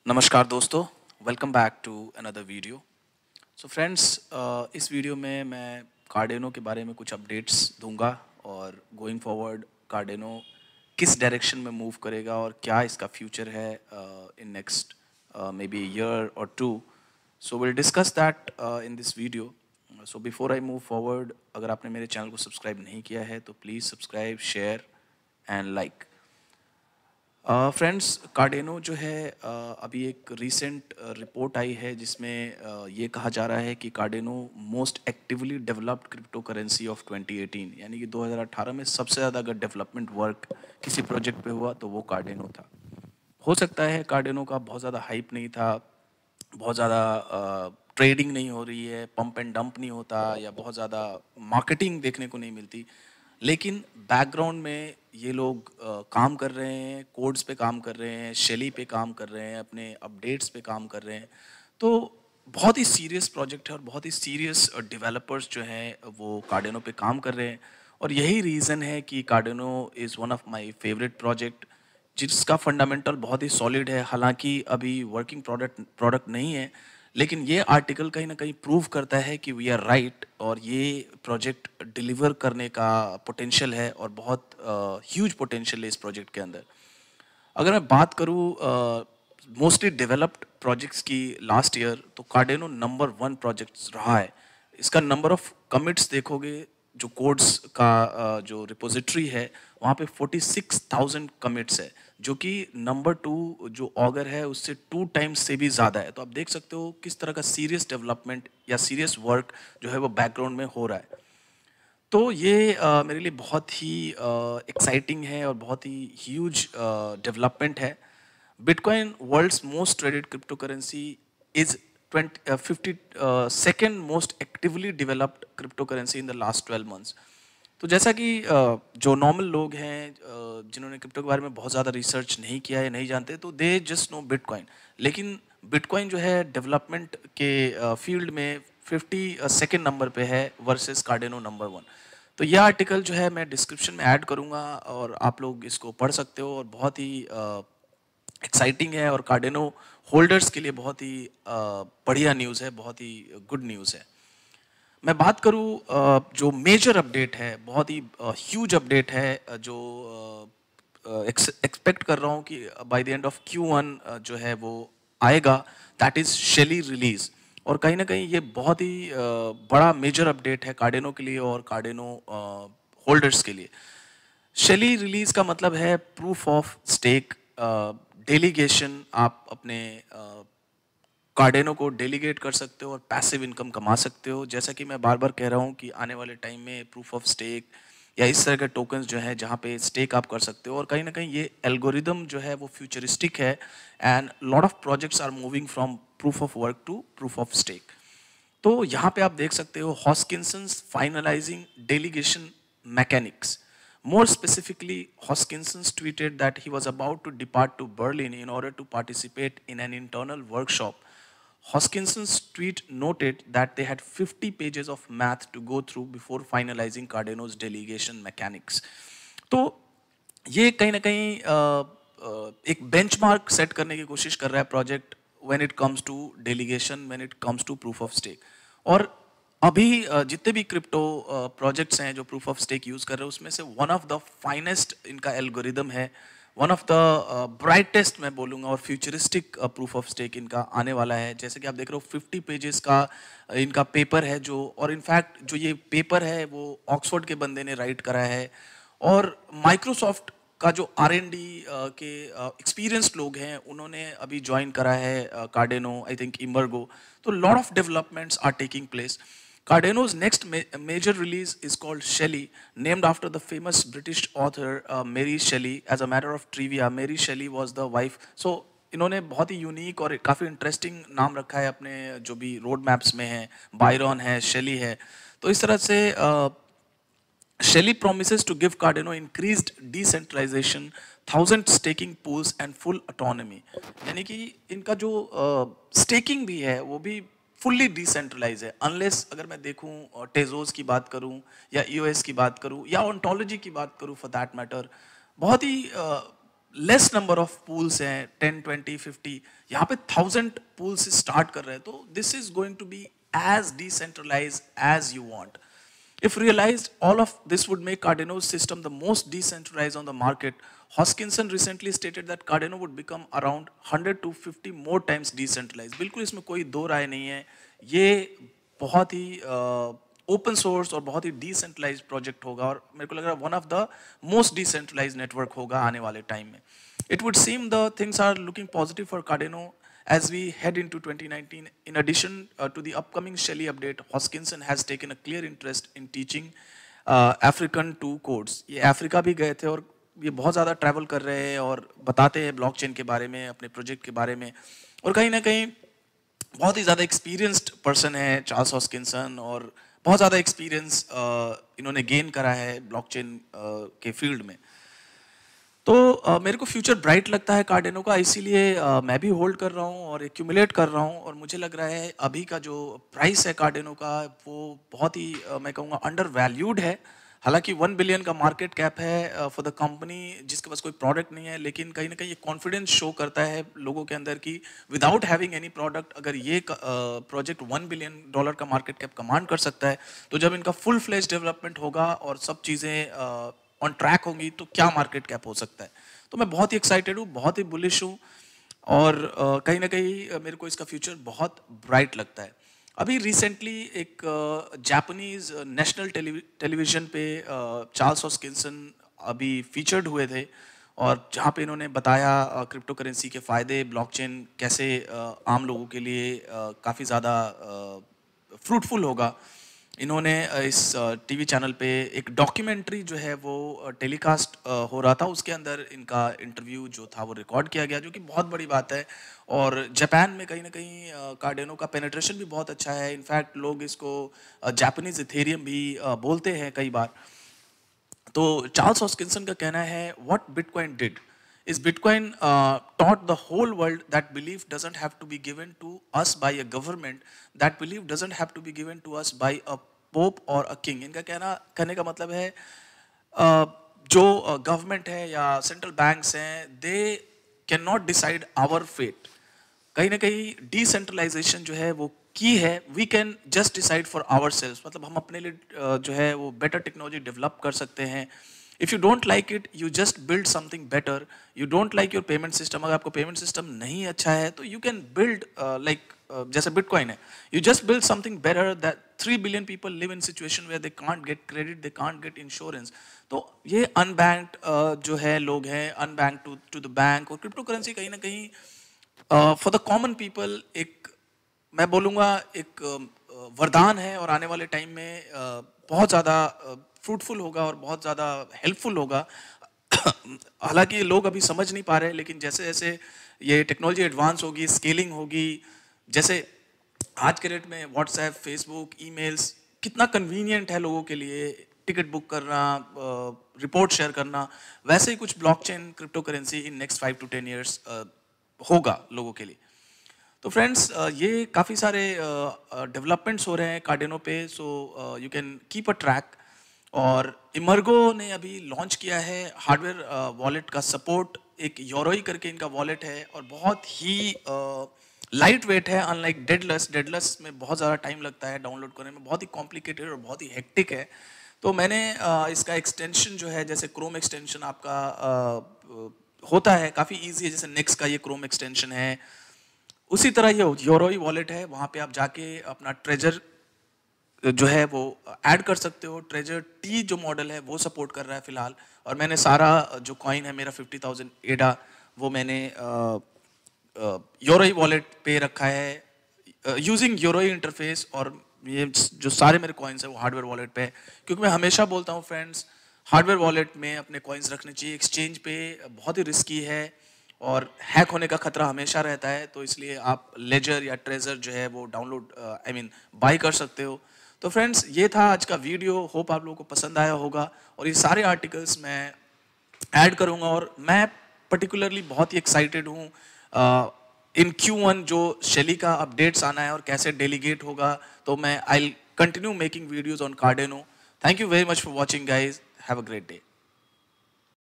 नमस्कार दोस्तों, welcome back to another video. So friends, इस वीडियो में मैं कार्डेनो के बारे में कुछ अपडेट्स दूंगा और गोइंग फॉरवर्ड कार्डेनो किस डायरेक्शन में मूव करेगा और क्या इसका फ्यूचर है in next maybe year or two. So will discuss that in this video. So before I move forward, अगर आपने मेरे चैनल को सब्सक्राइब नहीं किया है तो please subscribe, share and like. Friends, कार्डेनो जो है अभी एक रीसेंट रिपोर्ट आई है जिसमें ये कहा जा रहा है कि कार्डेनो most actively developed crypto currency of 2018, यानी कि 2018 में सबसे ज़्यादा अगर डेवलपमेंट वर्क किसी प्रोजेक्ट पे हुआ तो वो कार्डेनो था। हो सकता है कार्डेनो का बहुत ज़्यादा हाइप नहीं था, बहुत ज़्यादा ट्रेडिंग नहीं हो रही है, पंप एंड डंप नहीं होता या बहुत ज़्यादा मार्केटिंग देखने को नहीं मिलती, लेकिन बैकग्राउंड में ये लोग काम कर रहे हैं, कोड्स पे काम कर रहे हैं, शेली पे काम कर रहे हैं, अपने अपडेट्स पे काम कर रहे हैं। तो बहुत ही सीरियस प्रोजेक्ट है और बहुत ही सीरियस डेवलपर्स जो हैं वो कार्डेनो पे काम कर रहे हैं। और यही रीज़न है कि कार्डेनो is one of my favourite project, जिसका फंडामेंटल बहुत ही सॉलिड है। हालांकि अभी वर्किंग प्रोडक्ट नहीं है, लेकिन ये आर्टिकल कहीं ना कहीं प्रूव करता है कि वी आर राइट और ये प्रोजेक्ट डिलीवर करने का पोटेंशियल है और बहुत ह्यूज पोटेंशियल है इस प्रोजेक्ट के अंदर। अगर मैं बात करूँ मोस्टली डेवलप्ड प्रोजेक्ट्स की लास्ट ईयर, तो कार्डेनो नंबर 1 प्रोजेक्ट्स रहा है। इसका नंबर ऑफ कमिट्स देखोगे, जो कोड्स का जो रिपोजिटरी है वहाँ पे 46,000 कमिट्स है, जो कि नंबर 2 जो ऑगर है उससे 2 टाइम्स से भी ज़्यादा है। तो आप देख सकते हो किस तरह का सीरियस डेवलपमेंट या सीरियस वर्क जो है वो बैकग्राउंड में हो रहा है। तो ये मेरे लिए बहुत ही एक्साइटिंग है और बहुत ही ह्यूज डेवलपमेंट है। Bitcoin world's most traded crypto currency is 52nd most actively developed crypto currency in the last 12 months. तो जैसा कि जो नॉर्मल लोग हैं जिन्होंने क्रिप्टो के बारे में बहुत ज़्यादा रिसर्च नहीं किया है, नहीं जानते, तो दे जस्ट नो बिटकॉइन। लेकिन बिटकॉइन जो है डेवलपमेंट के फील्ड में 52nd नंबर पे है वर्सेस कार्डेनो नंबर 1। तो यह आर्टिकल जो है मैं डिस्क्रिप्शन में ऐड करूँगा और आप लोग इसको पढ़ सकते हो। और बहुत ही एक्साइटिंग है और कार्डेनो होल्डर्स के लिए बहुत ही बढ़िया न्यूज़ है, बहुत ही गुड न्यूज़ है। मैं बात करूं जो मेजर अपडेट है, बहुत ही ह्यूज अपडेट है, जो एक्सपेक्ट कर रहा हूं कि by the end of Q1 जो है वो आएगा, दैट इज शेली रिलीज। और कहीं ना कहीं ये बहुत ही बड़ा मेजर अपडेट है कार्डेनो के लिए और कार्डेनो होल्डर्स के लिए। शेली रिलीज का मतलब है प्रूफ ऑफ स्टेक डेलीगेशन। आप अपने कार्डेनो को डेलीगेट कर सकते हो और पैसिव इनकम कमा सकते हो। जैसा कि मैं बार बार कह रहा हूँ कि आने वाले टाइम में प्रूफ ऑफ स्टेक या इस तरह के टोकन्स जो हैं जहाँ पे स्टेक आप कर सकते हो, और कहीं ना कहीं ये एल्गोरिदम जो है वो फ्यूचरिस्टिक है and lot of projects are moving from proof of work to proof of stake. तो यहाँ पे आप देख सकते हो Hoskinson's finalising delegation mechanics. More specifically, Hoskinson's tweeted that he was about to depart to Berlin in order to participate in an internal workshop. Hoskinson's tweet noted that they had 50 pages of math to go through before finalizing Cardano's delegation mechanics. तो ये कहीं ना कहीं एक benchmark set करने की कोशिश कर रहा है project when it comes to delegation, when it comes to proof of stake. और अभी जितने भी क्रिप्टो प्रोजेक्ट्स हैं जो प्रूफ ऑफ स्टेक यूज कर रहे हैं, उसमें से वन ऑफ द फाइनेस्ट इनका एल्गोरिदम है, वन ऑफ द ब्राइटेस्ट मैं बोलूँगा, और फ्यूचरिस्टिक प्रूफ ऑफ स्टेक इनका आने वाला है। जैसे कि आप देख रहे हो 50 पेजेस का इनका पेपर है जो, और इनफैक्ट जो ये पेपर है वो ऑक्सफोर्ड के बंदे ने राइट करा है। और माइक्रोसॉफ्ट का जो R&D के एक्सपीरियंस्ड लोग हैं उन्होंने अभी ज्वाइन करा है कार्डेनो, आई थिंक इमर्गो। तो lot of developments are taking place. Cardano's next major release is called Shelley, named after the famous British author Mary Shelley. As a matter of trivia, Mary Shelley was the wife. So इन्होंने बहुत ही unique और काफ़ी interesting नाम रखा है अपने जो भी रोड मैप्स में है। बायरन है, शेली है। तो इस तरह से Shelley promises to give Cardano increased decentralization, 1000 staking pools and full autonomy. यानी कि इनका जो स्टेकिंग भी है वो भी फुल्ली डिसेंट्रलाइज है, अनलेस अगर मैं देखूं टेजोस की बात करूं या EOS की बात करूं या ओंटोलॉजी की बात करूं फॉर दैट मैटर। बहुत ही लेस नंबर ऑफ पूल्स हैं, 10, 20, 50, यहाँ पे 1000 पूल्स से स्टार्ट कर रहे हैं, तो this is going to be as decentralized as you want. If realized, all of this would make Cardano's system the most decentralized on the market. Hoskinson recently stated that Cardano would become around 100 to 50 more times decentralized. बिल्कुल इसमें कोई दो राय नहीं है, ये बहुत ही open source और बहुत ही डिसेंट्रलाइज्ड प्रोजेक्ट होगा, और मेरे को लग रहा है one of the most decentralised network होगा आने वाले टाइम में. It would seem the things are looking positive for Cardano as we head into 2019. In addition to the upcoming Shelley update, Hoskinson has taken a clear interest in teaching African to codes. ये Africa भी गए थे और ये बहुत ज़्यादा travel कर रहे हैं और बताते हैं ब्लॉकचेन के बारे में, अपने प्रोजेक्ट के बारे में, और कहीं ना कहीं बहुत ही ज़्यादा एक्सपीरियंस्ड पर्सन है चार्ल्स हॉस्किंसन, और बहुत ज़्यादा एक्सपीरियंस इन्होंने गेन करा है ब्लॉकचेन के फील्ड में. तो मेरे को फ्यूचर ब्राइट लगता है कार्डेनो का, इसीलिए मैं भी होल्ड कर रहा हूँ और एक्यूमुलेट कर रहा हूँ, और मुझे लग रहा है अभी का जो प्राइस है कार्डेनो का वो बहुत ही मैं कहूँगा अंडर वैल्यूड है. हालांकि 1 बिलियन का मार्केट कैप है फॉर द कंपनी जिसके पास कोई प्रोडक्ट नहीं है, लेकिन कहीं ना कहीं ये कॉन्फिडेंस शो करता है लोगों के अंदर की विदाउट हैविंग एनी प्रोडक्ट अगर ये प्रोजेक्ट $1 बिलियन का मार्केट कैप कमांड कर सकता है, तो जब इनका फुल फ्लेज डेवलपमेंट होगा और सब चीज़ें ऑन ट्रैक होंगी तो क्या मार्केट कैप हो सकता है. तो मैं बहुत ही एक्साइटेड हूँ, बहुत ही बुलिश हूँ, और कहीं ना कहीं मेरे को इसका फ्यूचर बहुत ब्राइट लगता है. अभी रिसेंटली एक जापानीज नेशनल टेलीविजन पे चार्ल्स हॉस्किंसन अभी फीचर्ड हुए थे, और जहाँ पे इन्होंने बताया क्रिप्टो करेंसी के फ़ायदे, ब्लॉकचेन कैसे आम लोगों के लिए काफ़ी ज़्यादा फ्रूटफुल होगा. इन्होंने इस टीवी चैनल पे एक डॉक्यूमेंट्री जो है वो टेलीकास्ट हो रहा था, उसके अंदर इनका इंटरव्यू जो था वो रिकॉर्ड किया गया, जो कि बहुत बड़ी बात है. और जापान में कहीं ना कहीं कार्डेनो का पेनिट्रेशन भी बहुत अच्छा है. इनफैक्ट लोग इसको जापानीज इथेरियम भी बोलते हैं कई बार. तो चार्ल्स हॉस्किंसन का कहना है what bitcoin did is Bitcoin taught the whole world that belief doesn't have to be given to us by a government, that belief doesn't have to be given to us by a pope or a king. इनका कहने का मतलब है जो government है या central banks हैं, they can not decide our fate. कहीं ना कहीं डिसेंट्रलाइजेशन जो है वो की है, we can just decide for ourselves, मतलब हम अपने लिए जो है वो बेटर टेक्नोलॉजी डेवलप कर सकते हैं. If you don't like it, you just build something better. You don't like your payment system, अगर आपको payment system नहीं अच्छा है तो you can build जैसे Bitcoin है, you just build something better. That 3 billion people live in situation where they can't get credit, they can't get insurance. तो ये unbanked जो है लोग हैं, unbanked to the bank, और क्रिप्टो करेंसी कहीं ना कहीं for the common people एक मैं बोलूँगा एक वरदान है, और आने वाले टाइम में बहुत ज़्यादा फ्रूटफुल होगा और बहुत ज़्यादा हेल्पफुल होगा. हालांकि लोग अभी समझ नहीं पा रहे, लेकिन जैसे जैसे ये टेक्नोलॉजी एडवांस होगी, स्केलिंग होगी, जैसे आज के डेट में व्हाट्सएप, फेसबुक, ईमेल्स कितना कन्वीनियंट है लोगों के लिए, टिकट बुक करना, रिपोर्ट शेयर करना, वैसे ही कुछ blockchain crypto currency in next 5 to 10 years होगा लोगों के लिए. तो फ्रेंड्स ये काफ़ी सारे डेवलपमेंट्स हो रहे हैं कार्डेनो पे, so you can keep a track. और इमर्गो ने अभी लॉन्च किया है हार्डवेयर वॉलेट का सपोर्ट, एक योरोई करके इनका वॉलेट है, और बहुत ही लाइट वेट है, अनलाइक डेडलेस में बहुत ज़्यादा टाइम लगता है डाउनलोड करने में, बहुत ही कॉम्प्लिकेटेड और बहुत ही हेक्टिक है. तो मैंने इसका एक्सटेंशन जो है, जैसे क्रोम एक्सटेंशन आपका होता है काफ़ी ईजी है, जैसे नेक्स्ट का ये क्रोम एक्सटेंशन है, उसी तरह ये योरोई वॉलेट है. वहाँ पे आप जाके अपना ट्रेजर जो है वो ऐड कर सकते हो. ट्रेजर टी जो मॉडल है वो सपोर्ट कर रहा है फिलहाल, और मैंने सारा जो कॉइन है मेरा 50,000 एडा वो मैंने योरोई वॉलेट पे रखा है यूजिंग योरोई इंटरफेस. और ये जो सारे मेरे कॉइन्स है वो हार्डवेयर वॉलेट पे है, क्योंकि मैं हमेशा बोलता हूँ फ्रेंड्स, हार्डवेयर वॉलेट में अपने कॉइन्स रखने चाहिए. एक्सचेंज पे बहुत ही रिस्की है और हैक होने का खतरा हमेशा रहता है, तो इसलिए आप लेजर या ट्रेजर जो है वो डाउनलोड बाई कर सकते हो. तो फ्रेंड्स ये था आज का वीडियो, होप आप लोगों को पसंद आया होगा, और ये सारे आर्टिकल्स मैं ऐड करूंगा. और मैं पर्टिकुलरली बहुत ही एक्साइटेड हूँ इन Q1 जो शेली का अपडेट्स आना है और कैसे डेलीगेट होगा. तो मैं I continue making videos on कार्डेनो. Thank you very much for watching guys, have a great day.